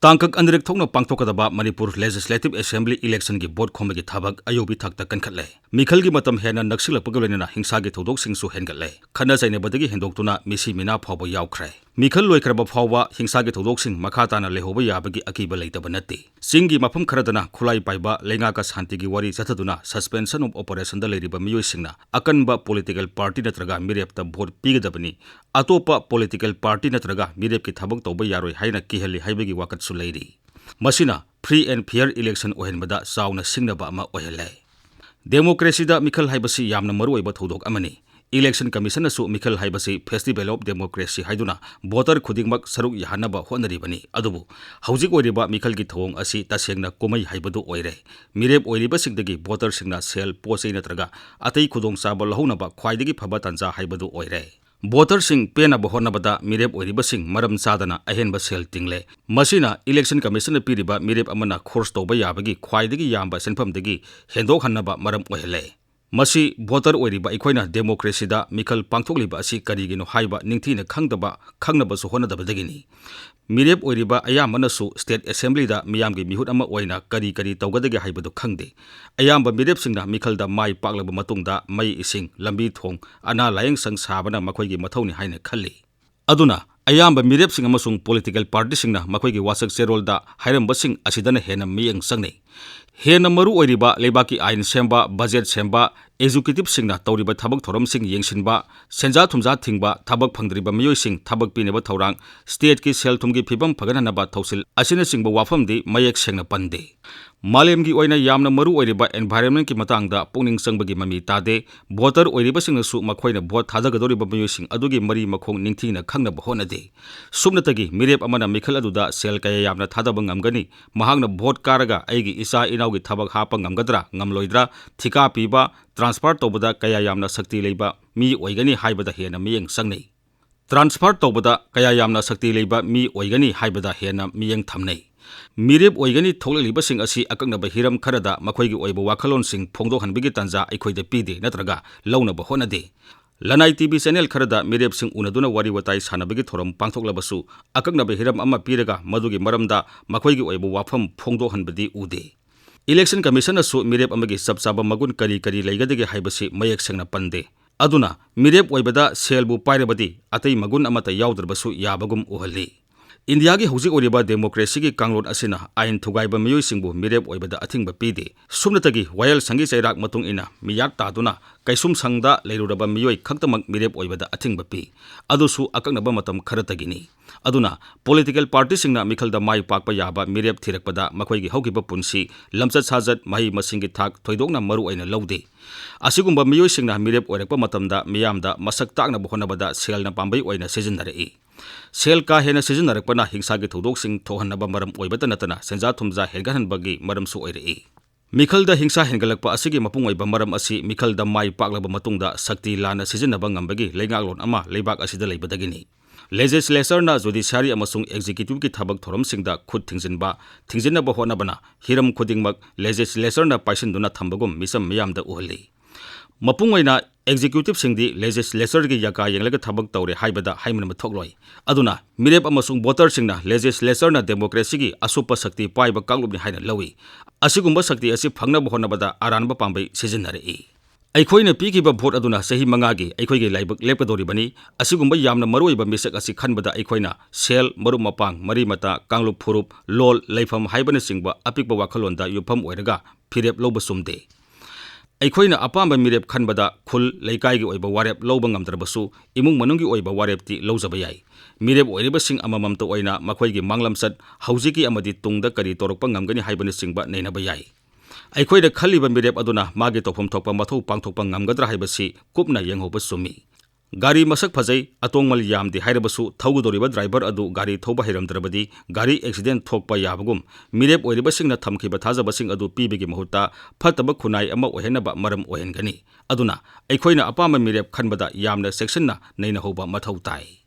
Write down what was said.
Tangkak Andrik Thokna Pangthokadaba Manipur Legislative Assembly election gi vote khomagi thabak A.Mobi thakta kankhatle. Mikhal gi matam hena naksilakpaga loinana hingsa gi thodok singsu hengatle. Khana jaine badagi hendoktuna misi mina phawba yawkhre. Mikhal loikraba phawba hingsa gi thodok sing makhatana lehoba yabagi akiba leitaba natte. Singi mafam kharadana khulai paiba lenga ka shanti gi wari chathaduna suspension of operation da leiriba miyoi singna akanba political party natraga mirepta vote pigadabani. Atopa political party natraga mirep ki thabak toba yaroi haina kihali haibagi wakat Masina free and fair election ohenbada sauna singnaba ama ohele. Democracy da Mikhal haibasi yamna maruoiba thodok amani. Election Commission asu Mikhal haibasi Festival of Democracy haiduna voter khudingmak saruk yahanaba honaribani. Adubu haujik oiriba Mikhal gi thong asi tasengna komai haibadu oire. Mirep oiriba singdagi voter singna sel posei natraga atei khudong saba lahunaba khwaidagi phaba tanja haibadu oire. Voter sing pena bahonabada mirep oiriba sing maram sadana ahenba sel tingle. Masina Election Commission piriba mirep amana khors toba yabagi khwaidagi yamba senfamdagi hendok hannaba maram ohele. Masi voter oiriba ikoina democracy da Mikhal pangthokliba asi karigino haiba ningthina khangnaba su honadabadagini. Mirep oiriba ayamana su State Assembly da miyamgi mihut ama oina kari tawgadagi haibadu khangde. Ayamba mirep singna Mikhal da mai paklaba matungda mai ising lambi thong ana layeng sang sabana makhoi gi mathawni haina khalli. Aduna ayamba mirep sing amasung political party singna makhoi gi wasak serol da hairamba sing asidana hena miyeng sangne. Hena maru oiriba lebaki ain semba budget semba executive singna tawriba thabak thoram sing yengsinba senja thumja thingba thabak phangdriba miyoi sing thabak pineba thorang state ki sel thumgi phibam phagananaba thausil asina singba wafamdi mayek sengna pande. Malemgi oina yamna maru oiriba environment ki matangda pungning sangbagi mami tade voter oiriba singnasu makhoina vote thadagadoriba miyoi sing adugi mari makhong ningthina khangnaba honade. Sumnatagi mirep amana Mikhal aduda sel kaya yamna thadaba ngamgani mahangna vote karaga aigi isa inaugi thabak hapa ngamgadra ngamloidra thika piba transfer tobada kaya yamna sakti leiba mi oigani haibada hena miyeng sangnei. Transfer tobada kaya yamna sakti leiba mi oigani haibada hena miyeng thamnei. Mirep oigani thoglaliba sing asi akaknaba hiram kharada makhoigi oiba wakhalon sing phongdokhanbigi tanja aikhoida pide natraga launaba honade. Lanai TV channel kharada mirep sing unaduna wari watai sanabagi thoram pangthoklabasu akaknaba hiram ama piraga madugi maramda makhoigi oiba wafam phongdokhanbadi ude. Election Commission asu mirep amagi sabsaba magun kari leigadagi haibasi mayek sengna pande. Aduna mirep oibada selbu pairabadi atei magun amata yawdrabasu yabagum uhalli. India gi hojik oriba democracy gi kanglon asina ain thugaiba miyoi singbu mirep oibada athingba pide. Sumnatagi wayal sangi chairak matung ina miyak taduna kaisum sangda leiruraba miyoi khaktamak mirep oibada athingba pi. Adusu akaknaba matam kharatagini. Aduna political party singna Mikhal da mai pakpa yaba mirep thirakpada makhoi gi haukiba punsi lamchat sajat mahi masingi thak thoidokna maru aina laude. Asigumba miyoi singna mirep oirakpa matamda miyamda masak takna bohonabada selna pambai oina sezinarei. Sel ka hena sezinnarakpana hingsagi thodok sing thohannaba maram oibata natana senja thumja hengahanbagi maram su oirei. Mikhal da hingsa hengalakpa asigi mapung oiba maram asi Mikhal da mai paklaba matungda sakti lana sejinnaba ngambagi leingaklon ama leibak asida leibadagini. Legislature na judiciary amasung executive ki thabak thoram singda khud thingjinnaba honabana hiram khudingmak legislature na paisinduna thambagum misam miyamda uhali. Mapung oina executive singdi legislature gi yaka yenglaga thabak tawre haibada haimanama thokloi. Aduna mirep amasung voter singna legislature na democracy gi asupa sakti paiba kaklubni haina lawi. Asigumba sakti asi phangnaba honabada aranba pambai sejinnarei. Aikhoina pikiba vote aduna sahi mangagi aikhoigi laibak lepkadoribani asigumba yamna maruiba misak asi khanbada aikhoina sel marum mapang mari mata kanglup phurup lol leifam haibana singba apikba wakhalonda yufam oiraga phirep loba sumde. Aikhoina apamba mirep khanbada khul leikaigi oiba warep loba ngamdrabasu imung manungi oiba warepti lojaba yai. Mirep oiriba sing amamamta oina makhoigi manglamsat haujiki amadi tungda kari torokpa ngamgani haibana singba neinaba yai. Aikhoida khaliba mirep aduna magi tofam thokpa mathau pangthokpa ngamgadra haibasi kupna yenghoba sumi. Gari masak phajai atongmal yamdi hairabasu thaugodoriba driver adu gari thoba hiramdrabadi gari accident thokpa yabagum mirep oiriba singna thamkhiba thajaba sing adu pibigi mahutta phataba khunai ama ohenaba maram ohengani. Aduna aikhoina apama mirep khanbada yamna section na neina hoba mathau tai.